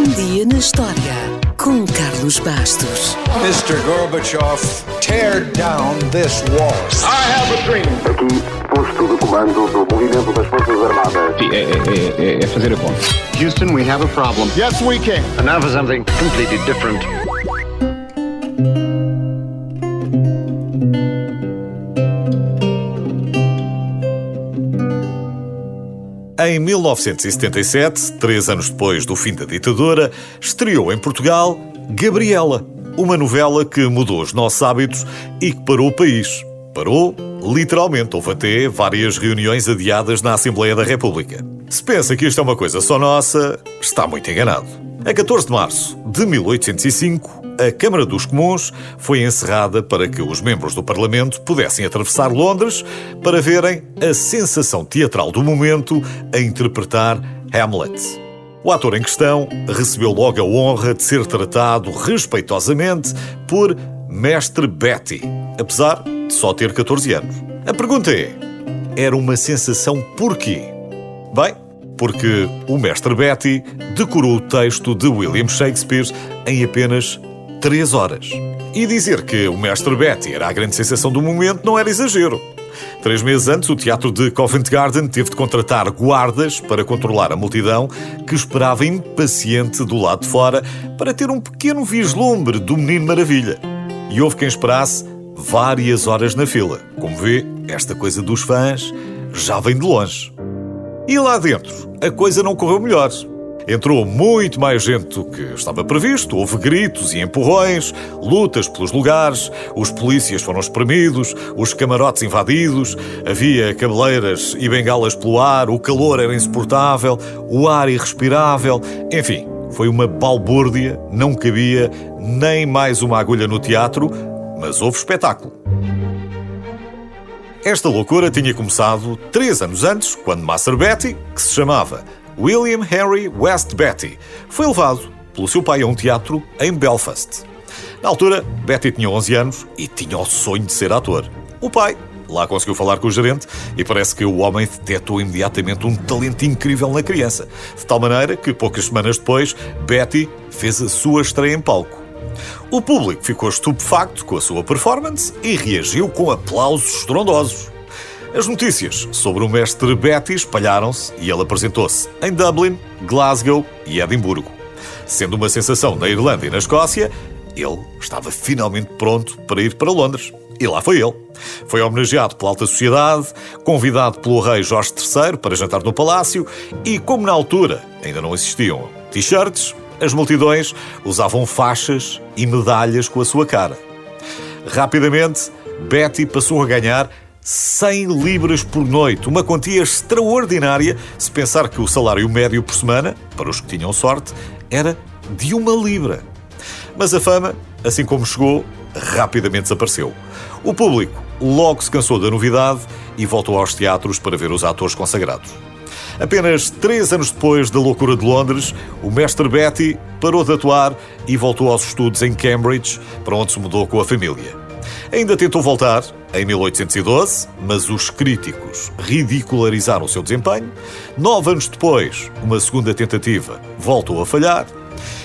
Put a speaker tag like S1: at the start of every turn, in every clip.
S1: Um dia na história com Carlos Bastos.
S2: Mr. Gorbachev, tear down this wall.
S3: I have a dream.
S4: Aqui, posto de comando do movimento das Forças Armadas.
S5: É fazer a conta.
S4: Houston, we have a problem.
S3: Yes, we can.
S4: And now for something completely different.
S6: Em 1977, 3 anos depois do fim da ditadura, estreou em Portugal Gabriela, uma novela que mudou os nossos hábitos e que parou o país. Parou, literalmente. Houve até várias reuniões adiadas na Assembleia da República. Se pensa que isto é uma coisa só nossa, está muito enganado. A 14 de março de 1805, a Câmara dos Comuns foi encerrada para que os membros do Parlamento pudessem atravessar Londres para verem a sensação teatral do momento a interpretar Hamlet. O ator em questão recebeu logo a honra de ser tratado respeitosamente por Mestre Betty, apesar de só ter 14 anos. A pergunta é, era uma sensação porquê? Bem, porque o Mestre Betty decorou o texto de William Shakespeare em apenas 3 horas. E dizer que o Mestre Betty era a grande sensação do momento não era exagero. 3 meses antes, o teatro de Covent Garden teve de contratar guardas para controlar a multidão que esperava impaciente do lado de fora para ter um pequeno vislumbre do Menino Maravilha. E houve quem esperasse várias horas na fila. Como vê, esta coisa dos fãs já vem de longe. E lá dentro, a coisa não correu melhor. Entrou muito mais gente do que estava previsto, houve gritos e empurrões, lutas pelos lugares, os polícias foram espremidos, os camarotes invadidos, havia cabeleiras e bengalas pelo ar, o calor era insuportável, o ar irrespirável, enfim, foi uma balbúrdia, não cabia nem mais uma agulha no teatro, mas houve espetáculo. Esta loucura tinha começado 3 anos antes, quando Master Betty, que se chamava William Henry West Betty, foi levado pelo seu pai a um teatro em Belfast. Na altura, Betty tinha 11 anos e tinha o sonho de ser ator. O pai lá conseguiu falar com o gerente e parece que o homem detectou imediatamente um talento incrível na criança, de tal maneira que, poucas semanas depois, Betty fez a sua estreia em palco. O público ficou estupefacto com a sua performance e reagiu com aplausos estrondosos. As notícias sobre o Mestre Betty espalharam-se e ele apresentou-se em Dublin, Glasgow e Edimburgo. Sendo uma sensação na Irlanda e na Escócia, ele estava finalmente pronto para ir para Londres. E lá foi ele. Foi homenageado pela alta sociedade, convidado pelo rei Jorge III para jantar no palácio e, como na altura ainda não existiam t-shirts, as multidões usavam faixas e medalhas com a sua cara. Rapidamente, Betty passou a ganhar 100 libras por noite, uma quantia extraordinária se pensar que o salário médio por semana, para os que tinham sorte, era de 1 libra. Mas a fama, assim como chegou, rapidamente desapareceu. O público logo se cansou da novidade e voltou aos teatros para ver os atores consagrados. Apenas 3 anos depois da loucura de Londres, o Mestre Betty parou de atuar e voltou aos estudos em Cambridge, para onde se mudou com a família. Ainda tentou voltar em 1812, mas os críticos ridicularizaram o seu desempenho. 9 anos depois, uma segunda tentativa voltou a falhar.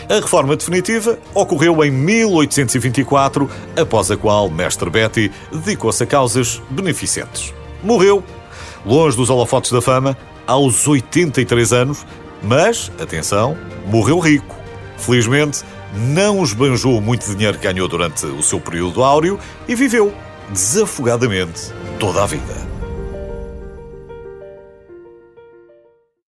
S6: A reforma definitiva ocorreu em 1824, após a qual Mestre Betty dedicou-se a causas beneficentes. Morreu, longe dos holofotes da fama, aos 83 anos, mas, atenção, morreu rico. Felizmente, não esbanjou muito dinheiro que ganhou durante o seu período áureo e viveu desafogadamente toda a vida.